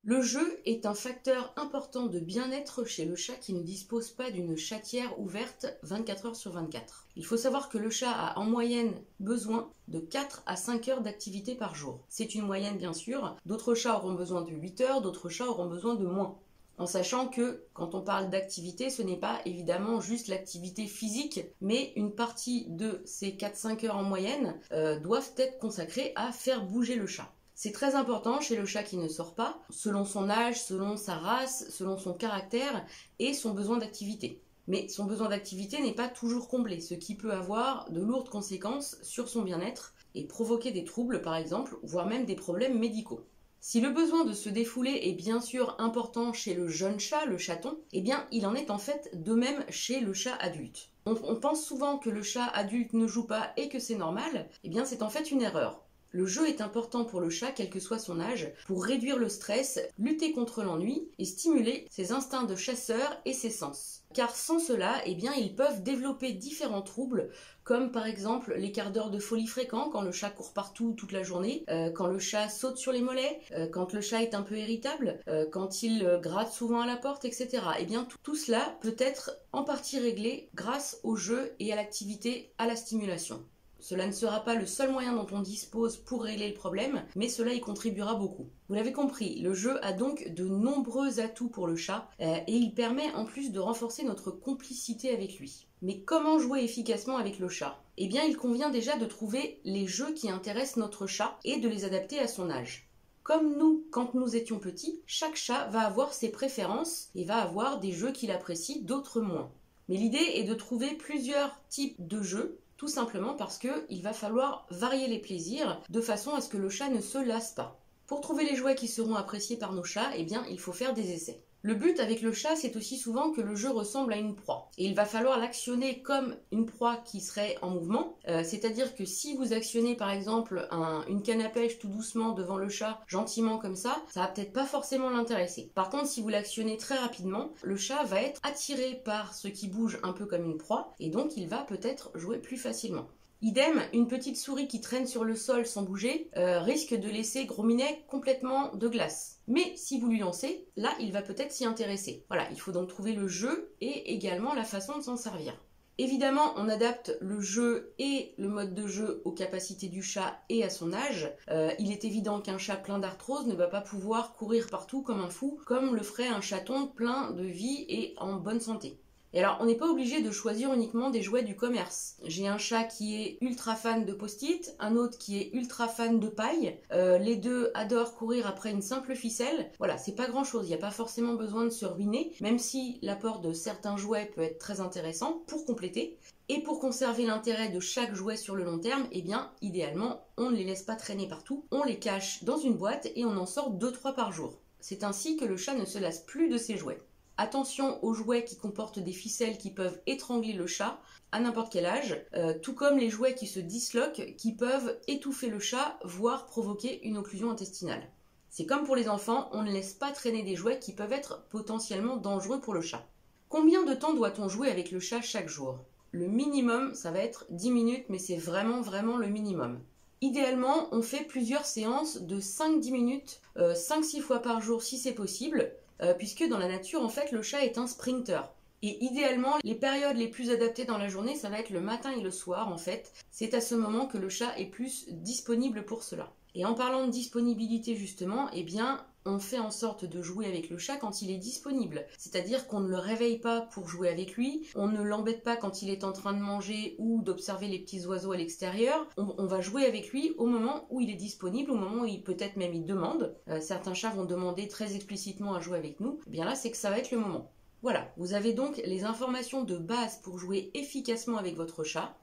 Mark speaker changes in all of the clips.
Speaker 1: Le jeu est un facteur important de bien-être chez le chat qui ne dispose pas d'une chatière ouverte 24 heures sur 24. Il faut savoir que le chat a en moyenne besoin de 4 à 5 heures d'activité par jour. C'est une moyenne bien sûr, d'autres chats auront besoin de 8 heures, d'autres chats auront besoin de moins. En sachant que quand on parle d'activité, ce n'est pas évidemment juste l'activité physique, mais une partie de ces 4-5 heures en moyenne doivent être consacrées à faire bouger le chat. C'est très important chez le chat qui ne sort pas, selon son âge, selon sa race, selon son caractère et son besoin d'activité. Mais son besoin d'activité n'est pas toujours comblé, ce qui peut avoir de lourdes conséquences sur son bien-être et provoquer des troubles par exemple, voire même des problèmes médicaux. Si le besoin de se défouler est bien sûr important chez le jeune chat, le chaton, eh bien il en est en fait de même chez le chat adulte. On pense souvent que le chat adulte ne joue pas et que c'est normal, eh bien c'est en fait une erreur. Le jeu est important pour le chat, quel que soit son âge, pour réduire le stress, lutter contre l'ennui et stimuler ses instincts de chasseur et ses sens. Car sans cela, eh bien, ils peuvent développer différents troubles, comme par exemple les quarts d'heure de folie fréquents, quand le chat court partout toute la journée, quand le chat saute sur les mollets, quand le chat est un peu irritable, quand il gratte souvent à la porte, etc. Eh bien, tout cela peut être en partie réglé grâce au jeu et à l'activité, à la stimulation. Cela ne sera pas le seul moyen dont on dispose pour régler le problème, mais cela y contribuera beaucoup. Vous l'avez compris, le jeu a donc de nombreux atouts pour le chat et il permet en plus de renforcer notre complicité avec lui. Mais comment jouer efficacement avec le chat? Eh bien, il convient déjà de trouver les jeux qui intéressent notre chat et de les adapter à son âge. Comme nous, quand nous étions petits, chaque chat va avoir ses préférences et va avoir des jeux qu'il apprécie, d'autres moins. Mais l'idée est de trouver plusieurs types de jeux, tout simplement parce qu'il va falloir varier les plaisirs de façon à ce que le chat ne se lasse pas. Pour trouver les jouets qui seront appréciés par nos chats, eh bien, il faut faire des essais. Le but avec le chat, c'est aussi souvent que le jeu ressemble à une proie. Et il va falloir l'actionner comme une proie qui serait en mouvement. C'est-à-dire que si vous actionnez par exemple une canne à pêche tout doucement devant le chat, gentiment comme ça va peut-être pas forcément l'intéresser. Par contre, si vous l'actionnez très rapidement, le chat va être attiré par ce qui bouge un peu comme une proie, et donc il va peut-être jouer plus facilement. Idem, une petite souris qui traîne sur le sol sans bouger risque de laisser Gros Minet complètement de glace. Mais si vous lui lancez, là, il va peut-être s'y intéresser. Voilà, il faut donc trouver le jeu et également la façon de s'en servir. Évidemment, on adapte le jeu et le mode de jeu aux capacités du chat et à son âge. Il est évident qu'un chat plein d'arthrose ne va pas pouvoir courir partout comme un fou, comme le ferait un chaton plein de vie et en bonne santé. Et alors, on n'est pas obligé de choisir uniquement des jouets du commerce. J'ai un chat qui est ultra fan de post-it, un autre qui est ultra fan de paille. Les deux adorent courir après une simple ficelle. Voilà, c'est pas grand-chose. Il n'y a pas forcément besoin de se ruiner, même si l'apport de certains jouets peut être très intéressant pour compléter. Et pour conserver l'intérêt de chaque jouet sur le long terme, eh bien, idéalement, on ne les laisse pas traîner partout. On les cache dans une boîte et on en sort 2-3 par jour. C'est ainsi que le chat ne se lasse plus de ses jouets. Attention aux jouets qui comportent des ficelles qui peuvent étrangler le chat à n'importe quel âge, tout comme les jouets qui se disloquent, qui peuvent étouffer le chat, voire provoquer une occlusion intestinale. C'est comme pour les enfants, on ne laisse pas traîner des jouets qui peuvent être potentiellement dangereux pour le chat. Combien de temps doit-on jouer avec le chat chaque jour? Le minimum, ça va être 10 minutes, mais c'est vraiment le minimum. Idéalement, on fait plusieurs séances de 5-10 minutes, 5-6 fois par jour si c'est possible, puisque dans la nature, en fait, le chat est un sprinter. Et idéalement, les périodes les plus adaptées dans la journée, ça va être le matin et le soir, en fait. C'est à ce moment que le chat est plus disponible pour cela. Et en parlant de disponibilité, justement, eh bien, on fait en sorte de jouer avec le chat quand il est disponible. C'est-à-dire qu'on ne le réveille pas pour jouer avec lui, on ne l'embête pas quand il est en train de manger ou d'observer les petits oiseaux à l'extérieur. On va jouer avec lui au moment où il est disponible, au moment où peut-être même il demande. Certains chats vont demander très explicitement à jouer avec nous. Eh bien là, c'est que ça va être le moment. Voilà, vous avez donc les informations de base pour jouer efficacement avec votre chat.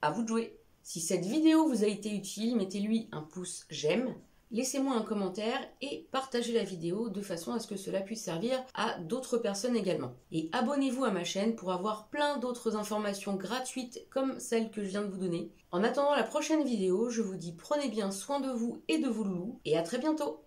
Speaker 1: À vous de jouer. Si cette vidéo vous a été utile, mettez-lui un pouce j'aime. Laissez-moi un commentaire et partagez la vidéo de façon à ce que cela puisse servir à d'autres personnes également. Et abonnez-vous à ma chaîne pour avoir plein d'autres informations gratuites comme celles que je viens de vous donner. En attendant la prochaine vidéo, je vous dis prenez bien soin de vous et de vos loulous et à très bientôt.